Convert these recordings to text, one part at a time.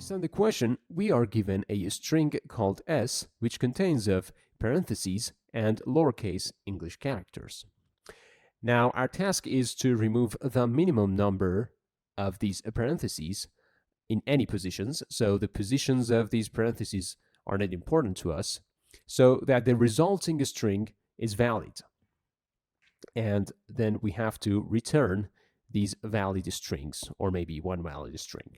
Based on the question, we are given a string called S, which contains of parentheses and lowercase English characters. Now, our task is to remove the minimum number of these parentheses in any positions. So the positions of these parentheses are not important to us, so that the resulting string is valid. And then we have to return these valid strings, or maybe one valid string.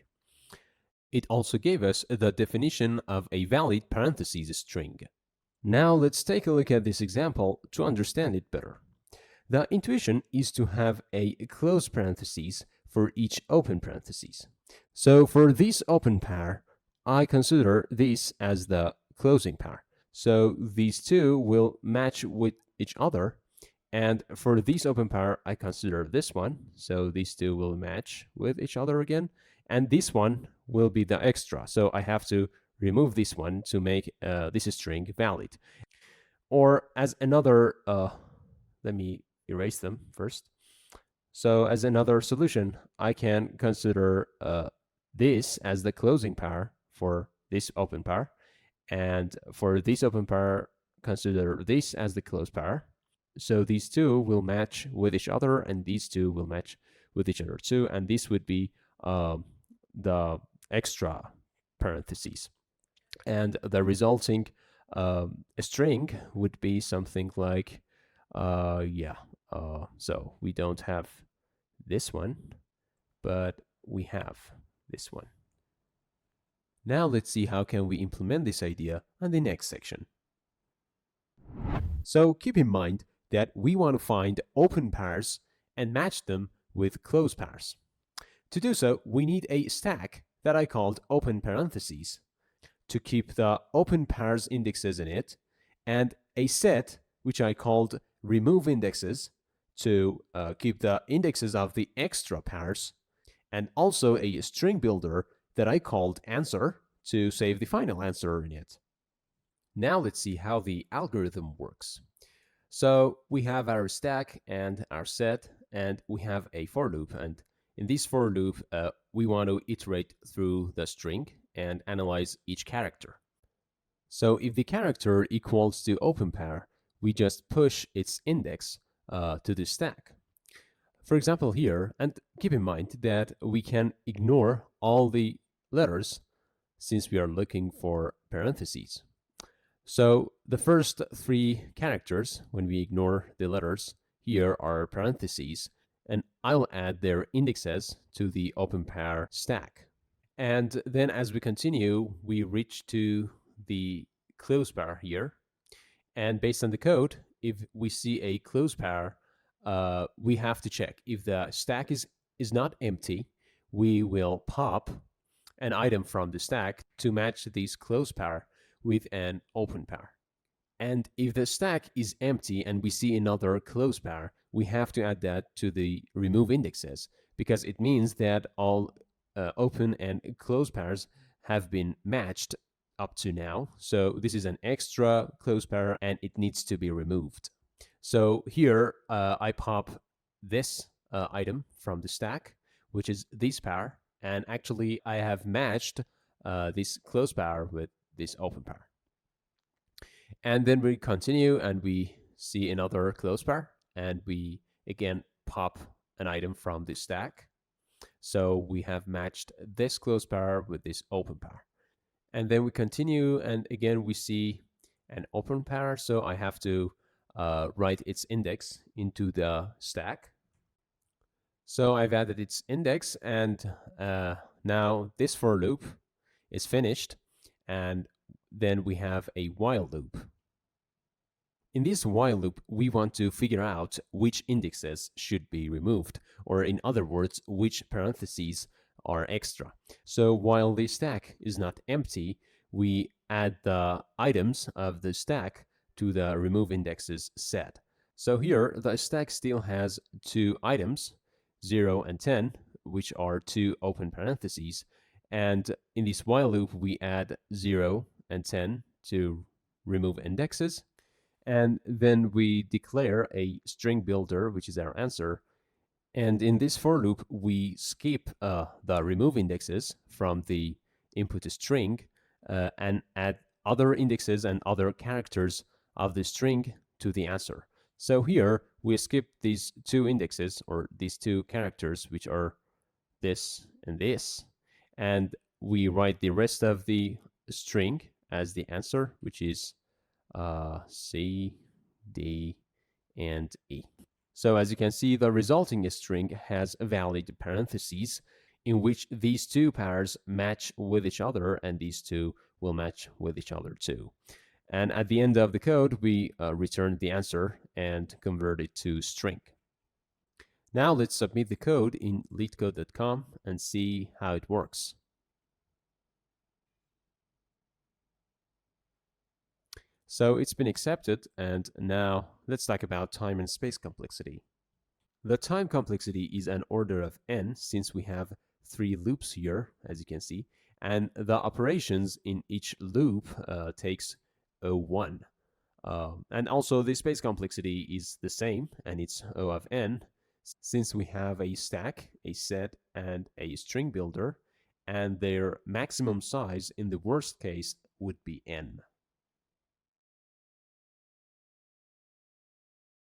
It also gave us the definition of a valid parentheses string. Now let's take a look at this example to understand it better. The intuition is to have a close parentheses for each open parentheses. So for this open pair, I consider this as the closing pair. So these two will match with each other. And for this open pair, I consider this one. So these two will match with each other again. And this one will be the extra. So I have to remove this one to make this string valid. Or as another, let me erase them first. So as another solution, I can consider this as the closing pair for this open pair. And for this open pair, consider this as the closed pair. So these two will match with each other, and these two will match with each other too. And this would be the extra parentheses. And the resulting string would be something like, so we don't have this one, but we have this one. Now let's see how can we implement this idea on the next section. So keep in mind that we want to find open pairs and match them with closed pairs. To do so, we need a stack that I called open parentheses to keep the open pairs indexes in it, and a set which I called remove indexes to keep the indexes of the extra pairs, and also a string builder that I called answer to save the final answer in it. Now let's see how the algorithm works. So we have our stack and our set, and we have a for loop. And in this for loop, we want to iterate through the string and analyze each character. So if the character equals to open pair, we just push its index to the stack. For example here, and keep in mind that we can ignore all the letters since we are looking for parentheses. So the first three characters, when we ignore the letters, here are parentheses, and I'll add their indexes to the open pair stack. And then as we continue, we reach to the close pair here. And based on the code, if we see a close pair, we have to check. If the stack is not empty, we will pop an item from the stack to match this close pair with an open pair. And if the stack is empty and we see another close pair, we have to add that to the remove indexes, because it means that all open and close pairs have been matched up to now. So this is an extra close pair and it needs to be removed. So here I pop this item from the stack, which is this pair, and actually I have matched this close pair with this open pair. And then we continue and we see another close pair, and we again pop an item from the stack. So we have matched this close pair with this open pair. And then we continue, and again we see an open pair, so I have to write its index into the stack. So I've added its index, and now this for loop is finished, and then we have a while loop. In this while loop, we want to figure out which indexes should be removed, or in other words, which parentheses are extra. So while the stack is not empty, we add the items of the stack to the remove indexes set. So here, the stack still has two items, 0 and 10, which are two open parentheses. And in this while loop, we add 0 and 10 to remove indexes. And then we declare a string builder, which is our answer. And in this for loop, we skip the remove indexes from the input a string and add other indexes and other characters of the string to the answer. So here we skip these two indexes or these two characters, which are this and this, and we write the rest of the string as the answer, which is C, D, and E. So as you can see, the resulting string has valid parentheses in which these two pairs match with each other, and these two will match with each other too. And at the end of the code, we return the answer and convert it to string. Now let's submit the code in LeetCode.com and see how it works. So it's been accepted, and now let's talk about time and space complexity. The time complexity is an order of n, since we have 3 loops here, as you can see, and the operations in each loop takes O1. And also the space complexity is the same, and it's O of n, since we have a stack, a set, and a string builder, and their maximum size in the worst case would be n.